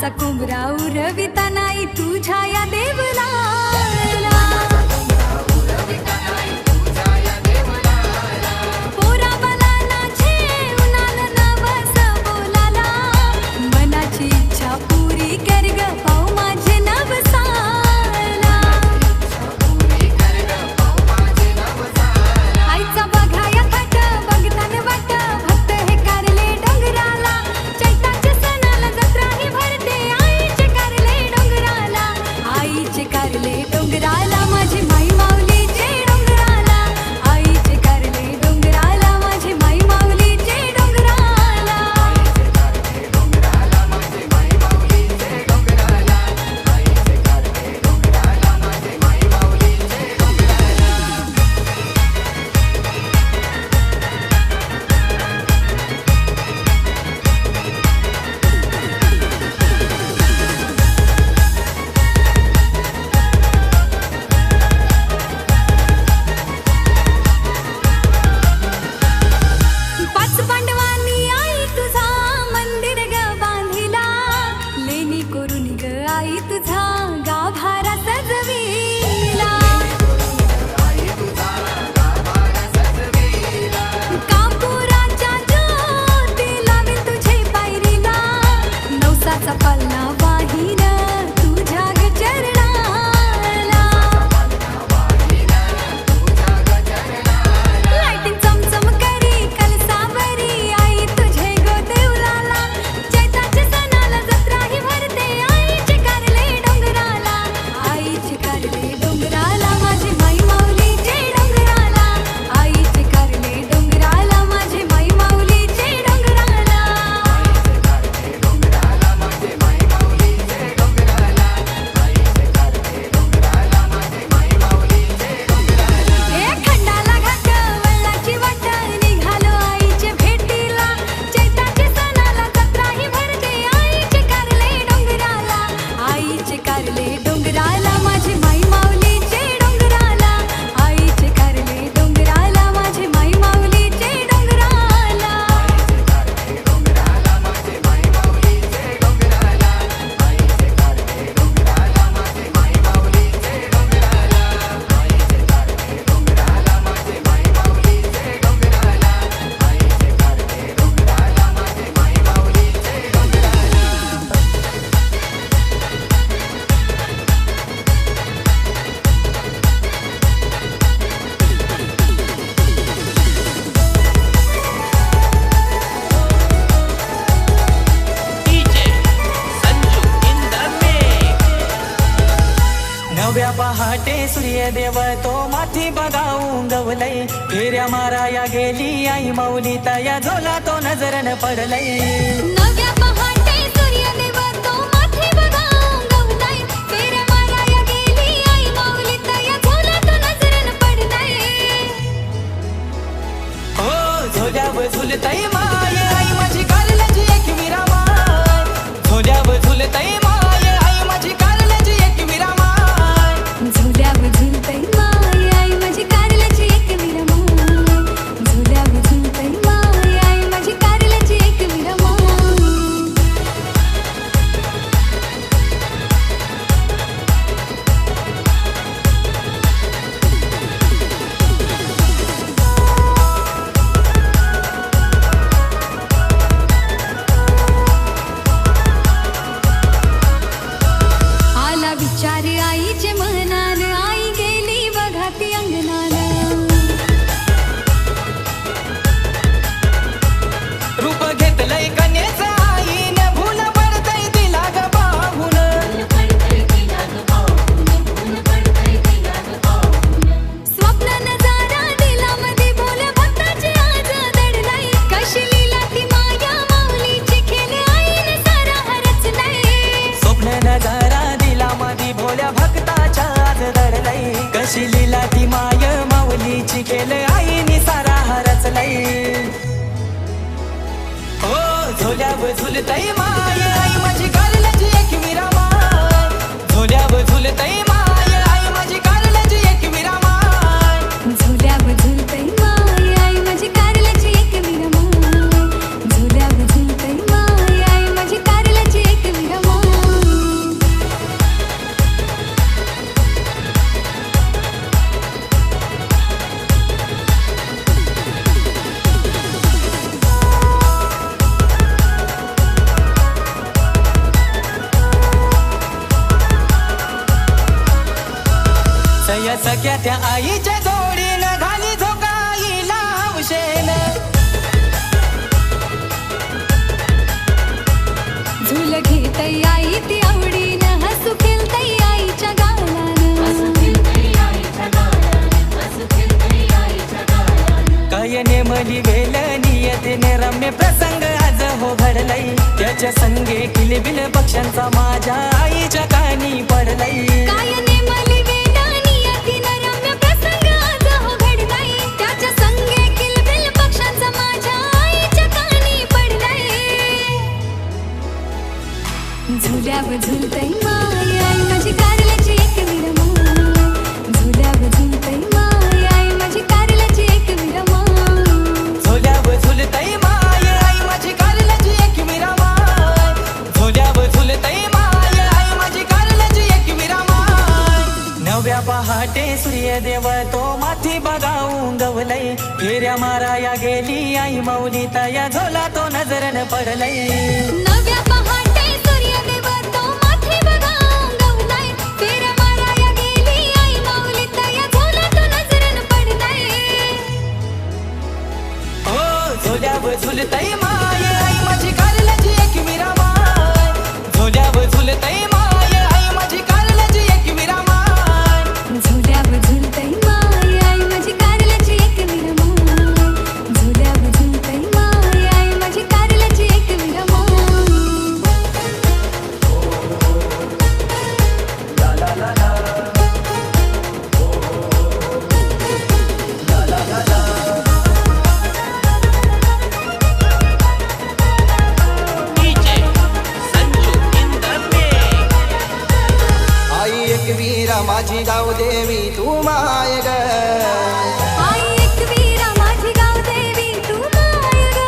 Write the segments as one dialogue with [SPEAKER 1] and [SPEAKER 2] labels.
[SPEAKER 1] मनाचा कुंभरा उरविता नाही तुझ्या या देवला
[SPEAKER 2] पहाटे सूर्यदेव तो माथी बघाऊन गवलय फेऱ्या माराया गेली आई माऊली तया झोला तो नजरन पडलय
[SPEAKER 1] नव्या पहाटे सूर्यदेव तो माथी बघाऊन गवलय फेऱ्या माराया गेली आई माऊली तया झोला तो नजरन पडलय
[SPEAKER 2] हो झोल्यावर झुलतय माय आई माझी कारल्याची एक विरा माय झोल्यावर झुलतय माय आई माझी कारल्याची एक विरा
[SPEAKER 1] झुल्यावर झुलतय माय आई माझी कारल्याची एक विरमाय झुल्यावर झुलतय माय आई माझी कारल्याची एक विरमाय
[SPEAKER 2] तया सख्या त्या आईच्या जोडीनं घाली झोकाईला हौशेन
[SPEAKER 1] झुल घेतई आई ती आवडीनं हसू खेळतई आईच्या गालानं
[SPEAKER 2] काय नेमली वेल नियतीने रम्य प्रसंग आज हो घडलाई त्याच्या संगे किलबिल पक्ष्यांचा माझ्या आईच्या कानी पडलाई
[SPEAKER 1] काय नेमली वेल नियतीनं रम्य प्रसंग आज हो घडलाई त्याच्या संगे किलबिल पक्ष्यांचा माझ्या आईच्या कानी पडलाई झुल्यावर झुलतई माय आई माझी कारल्याची एक विरमाय झुल्यावर झुलतई माय आई माझी कारल्याची एक विरमाय
[SPEAKER 2] झोल्यावर झुलतई माय आई माझी कारल्याची एक विरामाय झोल्यावर झुलतई माय आई माझी कारल्याची एक विरामाय नव्या पहाटे सूर्यदेव तो माथी बघाऊन गवलई फेऱ्या माराया गेली आई माऊली तया झोला तो नजरन पडलई
[SPEAKER 1] नव्या पहाटे सूर्यदेव तो माथी बघाऊन गवलाय फेऱ्या माराया गेली आई माऊली तया झोला तो नजरेनं पडलाय
[SPEAKER 2] ओ झोल्यावर झुलतई माय आई माझी कारल्याची एक विरामाय झोल्यावर झुलतई माय आई माझी कारल्याची एक विरामाय
[SPEAKER 1] झुल्यावर झुलतई माय आई माझी कारल्याची एक विरमाय झुल्यावर झुलतई माय आई माझी कारल्याची एक विरमाय
[SPEAKER 3] आई एक वीरा माझी गाव देवी तू माय ग
[SPEAKER 1] आई एक वीरा माझी गाव देवी तू माय ग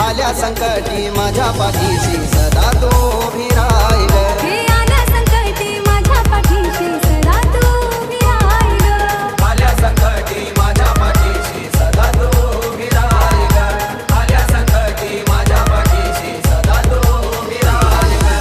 [SPEAKER 3] आल्या संकटी माझ्या पाठीशी सदा तो भिराय ग
[SPEAKER 1] हे आल्या संकटी माझ्या पाठीशी सदा तू उभी राह ग
[SPEAKER 3] आल्या संकटी माझ्या पाठीशी सदा तो भिराय ग आल्या संकटी माझ्या पाठीशी सदा तो भिराय ग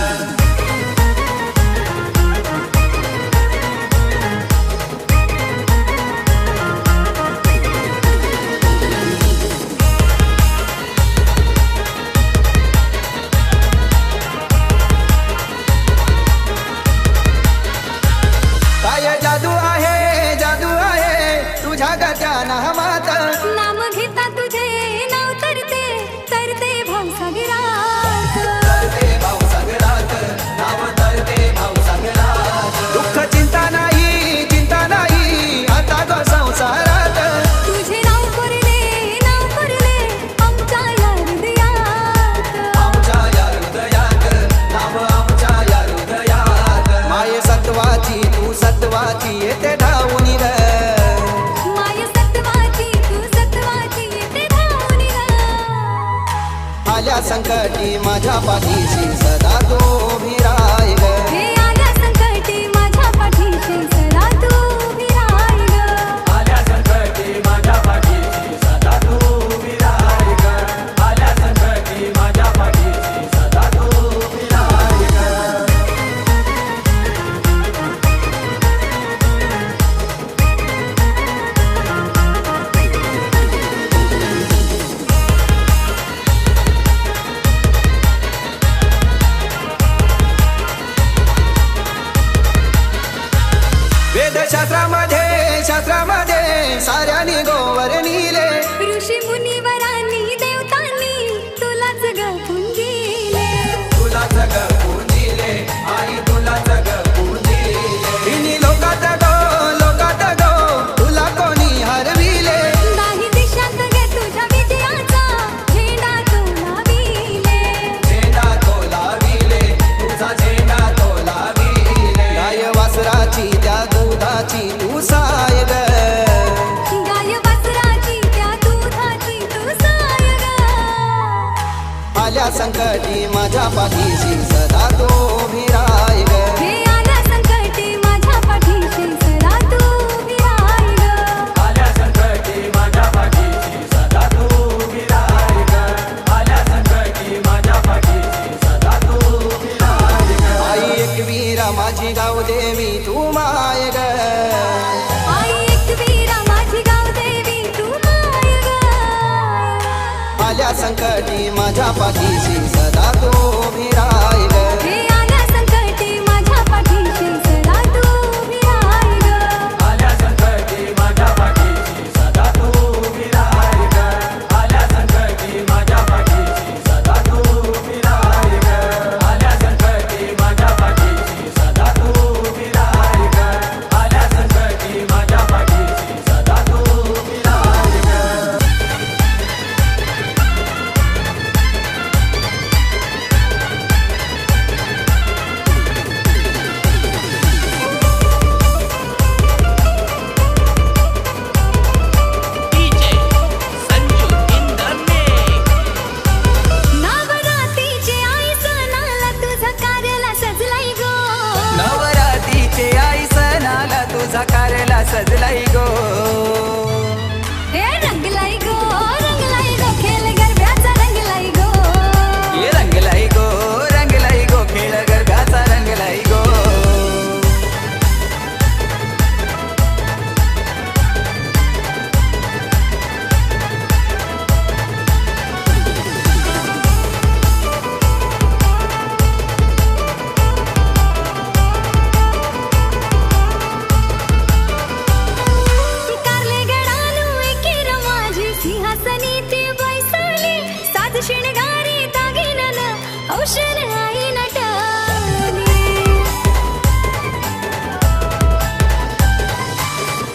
[SPEAKER 3] काय जादू आहे तुझ्या गत्या नामात
[SPEAKER 1] नाम घेता तुझे नाव तरते तरते भावसागरात
[SPEAKER 3] तरते भावसागरात नाव तरते भावसागरात दुःख चिंता नाही आता ग संसारात
[SPEAKER 1] तुझे नाव करले आमच्या या हृदयात
[SPEAKER 3] आमच्या या हृदयात नाव आमच्या या हृदयात माये सत्वाची तू सत्वाची येते धावून ग
[SPEAKER 1] माय सत्वाची तू सत्वाची येते धावून ग
[SPEAKER 3] आल्या संकटी माझ्या पाठीशी सदा तो भिराय ग
[SPEAKER 1] हे आल्या संकटी माझ्या पाठीशी सदा तू उभी राह ग
[SPEAKER 3] आल्या संकटी माझ्या पाठीशी सदा तो भिराय ग आल्या संकटी माझ्या पाठीशी सदा तो भिराय ग शास्त्रामध्ये साऱ्यानी गोवर्णिले
[SPEAKER 1] ऋषी मुनिवरांनी देवतांनी तुलाच ग पुंजिले
[SPEAKER 3] तुला जग पूजिले आई तुला जग पूजिले इनी लोकात गो तुला कोणी हरविले
[SPEAKER 1] नाही दिशात गे तुझ्या विजयाचा झेंडा तो लाविले
[SPEAKER 3] झेंडा तो लाविले तुझा झेंडा तो लाविले गाय वासराची त्या दुधाची तू साय ग
[SPEAKER 1] गाय वासराची त्या दुधाची तू साय ग
[SPEAKER 3] आल्या संकटी माझ्या पाठीशी सदा तो भिराय ग
[SPEAKER 1] हे आल्या संकटी माझ्या पाठीशी सदा तू उभी राह ग
[SPEAKER 3] आल्या संकटी माझ्या पाठीशी सदा तू भिराय ग आल्या संकटी माझ्या पाठीशी सदा तू भिराय ग आई एक वीरा
[SPEAKER 4] माझी गाव देवी तू माय ग
[SPEAKER 1] आई एकवीरा माझी गाव देवी तू माय ग
[SPEAKER 4] आल्या संकटी माझ्या पाठीशी सदा तू उभी राय ग
[SPEAKER 1] हे आल्या संकटी माझ्या पाठीशी सदा तू उभी राय ग
[SPEAKER 3] आल्या संकटी माझ्या पाठीशी सदा तू उभी राह ग आल्या संकटी माझ्या पाठीशी सदा तू उभी राह ग आल्या संकटी माझ्या पाठीशी सदा तू उभी राह ग आल्या संकटी माझ्या पाठीशी सदा तू उभी राह ग
[SPEAKER 5] DJ Sanju in the mix.
[SPEAKER 1] नवरात्रीचे आई सणाला तुझा कार्याला सजलाई गो
[SPEAKER 2] नवरात्रीचे आई सणाला तुझा कार्याला सजलाई गो
[SPEAKER 1] हे रंगलाई गो खेळ गरब्याचा रंगलाई गो
[SPEAKER 2] ये रंगलाई गो खेळ गरब्याचा रंगलाई गो
[SPEAKER 1] कारले गडालू एकीर माझी सिंहासनी ती बैसली साज शिणगारी दागिनन औषण आई नटली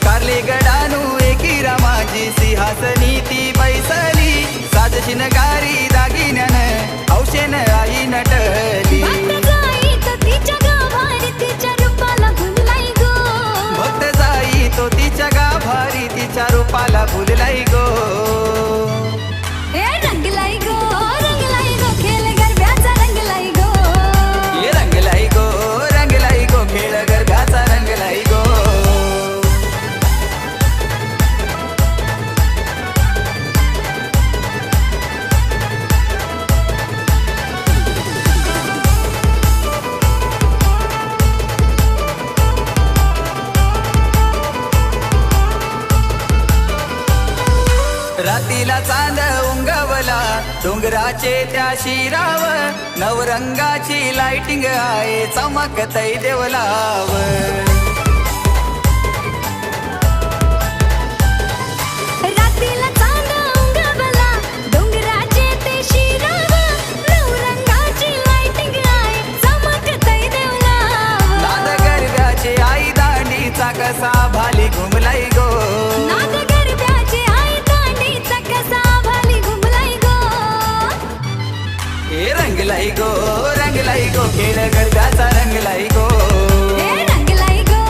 [SPEAKER 2] कारले गडानू एकीरा माझी सिंहासनी ती बैसली साज शिनगारी दागिन्यान औशेन आई नटली
[SPEAKER 1] भक्त जाई तो तिच्या गाभारी तिच्या रूपाला भुललाई गो
[SPEAKER 2] भक्त जाई तो तिच्या गाभारी तिच्या रूपाला भुललाई गो
[SPEAKER 1] हे रंगलाई गो खेळ गरब्याचा रंगलाई गो
[SPEAKER 2] ये रंगलाई गो खेळ गरब्याचा रंगलाई गो रातीला चांद उंगवला डोंगराचे त्या शिराव नवरंगाची लाइटिंग आहे चमकतय देवलाव
[SPEAKER 1] रातीला चांद उंगवला डोंगराचे ते शिराव नवरंगाची लाइटिंग आहे चमकतय देवलाव
[SPEAKER 2] नाद गरब्याचे आई दांडीचा कसा भाली घुमलाई गो
[SPEAKER 1] नाद गरब्याची आई दांडीचा कसा भाली घुमलाई गो
[SPEAKER 2] हे रंगलाई गो खेळ गरब्याचा रंगलाई गो
[SPEAKER 1] हे रंगलाई गो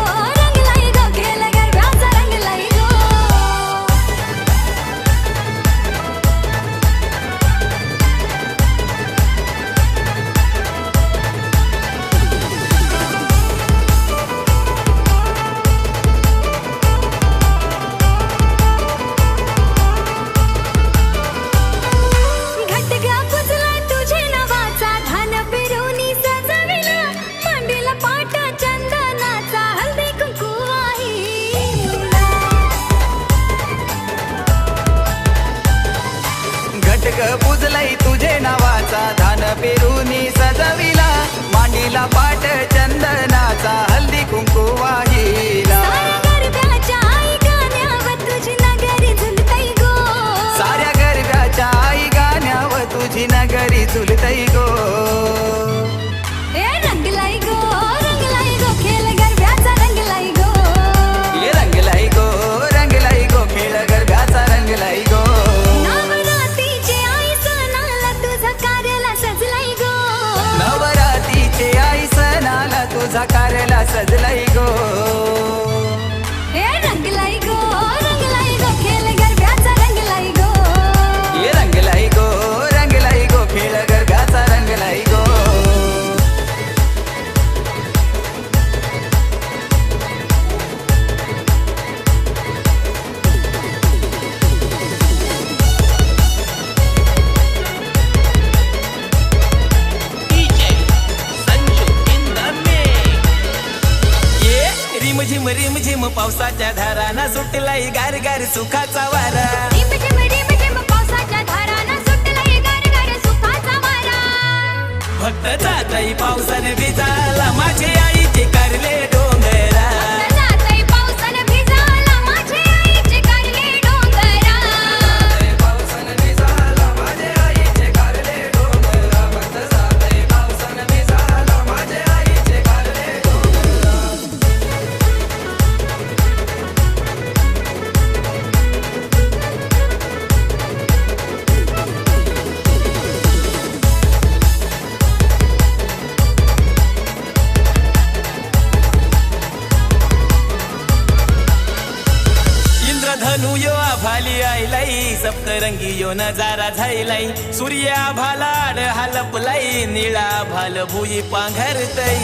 [SPEAKER 1] खेळ गरब्याचा रंगलाई गो घटगा पुजला तुझे नवाचा धान पिरोनी सजविला मांडीला पाट चंदनाचा हळदी कुंकू वाहिला
[SPEAKER 2] घटक पुजलाई तुझे नावाचा धान पेरुनी सजविला मांडीला पाट चंदनाचा हल्दी कुंकू वाहिला
[SPEAKER 1] साऱ्या गरब्याच्या आई गाण्यावर तुझी नगरी झुलतई गो
[SPEAKER 2] साऱ्या गरब्याच्या आई गाण्यावर तुझी नगरी गो
[SPEAKER 1] हे रंगलाई गो खेळ गरब्याचा रंगलाई गो
[SPEAKER 2] ये रंगलाई गो खेळ गरब्याचा रंगलाई गो
[SPEAKER 1] नवरात्रीचे आई सणाला तुझा कार्याला सजलाई गो
[SPEAKER 2] नवरात्रीचे आई सणाला तुझा कार्याला सजलाई गो
[SPEAKER 1] हे रंगलाई गो खेळ गरब्याचा रंगलाई गो
[SPEAKER 2] ये रंगलाई गो खेळ गरब्याचा रंगलाई गो
[SPEAKER 5] DJ Sanju in the mix.
[SPEAKER 2] रिम झिम पावसाच्या धाराना सुटलाय गार गार सुखाचा वारा
[SPEAKER 1] रिम झिम पावसाच्या धारांना सुटलाय गार गार सुखाचा वारा
[SPEAKER 2] फक्त जाताई पावसाने भिजाला माझे आईचे कारले डोंगरा
[SPEAKER 1] जातय पावसानं भिजाला माझे आईचे कारले डोंगरा
[SPEAKER 2] पावसाने भिजाला माझे आईचे कारले डोंगरा फक्त जाताई पावसाने भिजाला माझे आईचे कारले इंद्रधनु यो आभाली आईलाई सप्तरंगी यो नजारा झाईलाई सूर्य आभालाड हालपलाई निळा भाल भुई पांघरतई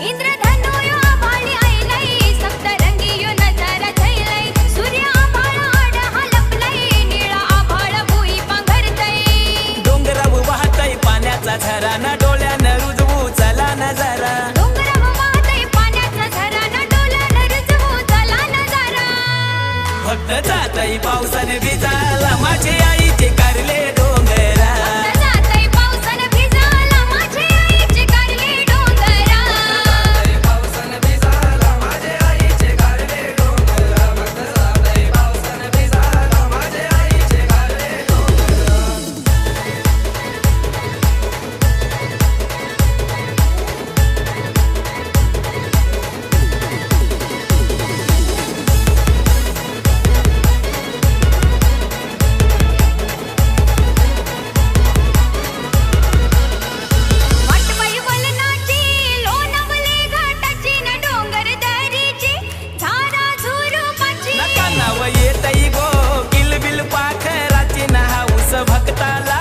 [SPEAKER 1] इंद्रधनु यो आभाळी आईलाई सप्तरंगी यो नजारा झैलाई सूर्य आभाळाड हलपलाई निळा आभाळ भुई पांघरतई
[SPEAKER 2] डोंगराव वाहतई पाण्याचा झरा ना डोळ्यानं रुजवू चला नजारा
[SPEAKER 1] डोंगराव वाहतय पाण्याचा झरा ना डोलानं रुजवू चला नजारा
[SPEAKER 2] फक्त जातई पावसाने भिजाला माझे आईचे कारले डोंगरा
[SPEAKER 1] जातय पावसानं भिजाला माझे आईचे कारले डोंगरा
[SPEAKER 2] पावसाने भिजाला माझे आईचे कारले डोंगरा फक्त जातई पावसाने भिजाला माझे आईचे कारले
[SPEAKER 1] वाटवाई वलनाची लोणावले घाटाची न डोंगर दरीची झारा झुरूपाची
[SPEAKER 2] नका नाव येतई गो किलबिल पाखराची ना हाऊस भक्ताला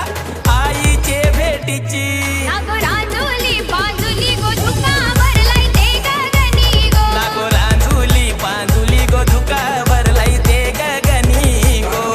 [SPEAKER 2] आईचे भेटीची
[SPEAKER 1] नागो रांजोली बांजुली गो झुका भरलाई ते गगनी गो
[SPEAKER 2] लागो रांजुली पांजुली गो धुका भरलाई ते गगनी गो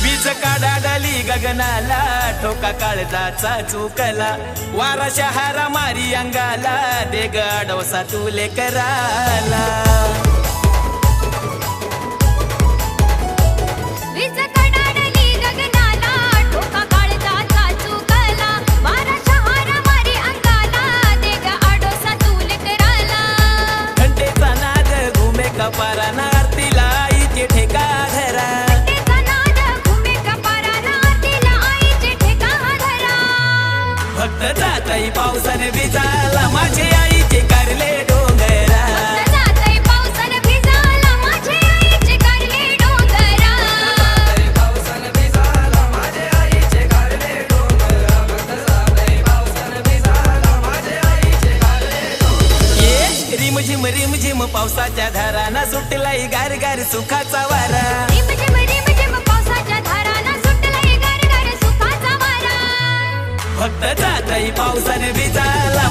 [SPEAKER 2] वीज काढाडली गगनाला ठोका काळजाचा चुकला वारा शहारा मारी अंगाला दे गाडवसा तुले कराला
[SPEAKER 1] वीज कडाडली गगनाला ठोका काळजाचा चुकला वारा शहारा मारी अंगाला देग आडोसा तूल कराला
[SPEAKER 2] घंटेचा नाद घुमे कपाराना आरतीला आईचे ठेका धरा
[SPEAKER 1] तेचा नाद घुमे कपाराला तिला आईचे ठेका धरा
[SPEAKER 2] फक्त जाताई पावसाने भिजाला माझे आईचे कारले डोंगरा
[SPEAKER 1] जातय पावसानं भिजाला माझे आईचे कारले डोंगरा
[SPEAKER 2] पावसाने भिजाला माझे आईचे कारले डोंगरा फक्त जाताई पावसाने भिजाला माझे आईचे कारले ये रिम झिम पावसाच्या धाराना सुटलाय गार गार सुखाचा वारा
[SPEAKER 1] रिम झिम पावसाच्या धारांना सुटलाय गार गार सुखाचा वारा
[SPEAKER 2] फक्त जाताई पावसाने भिजाला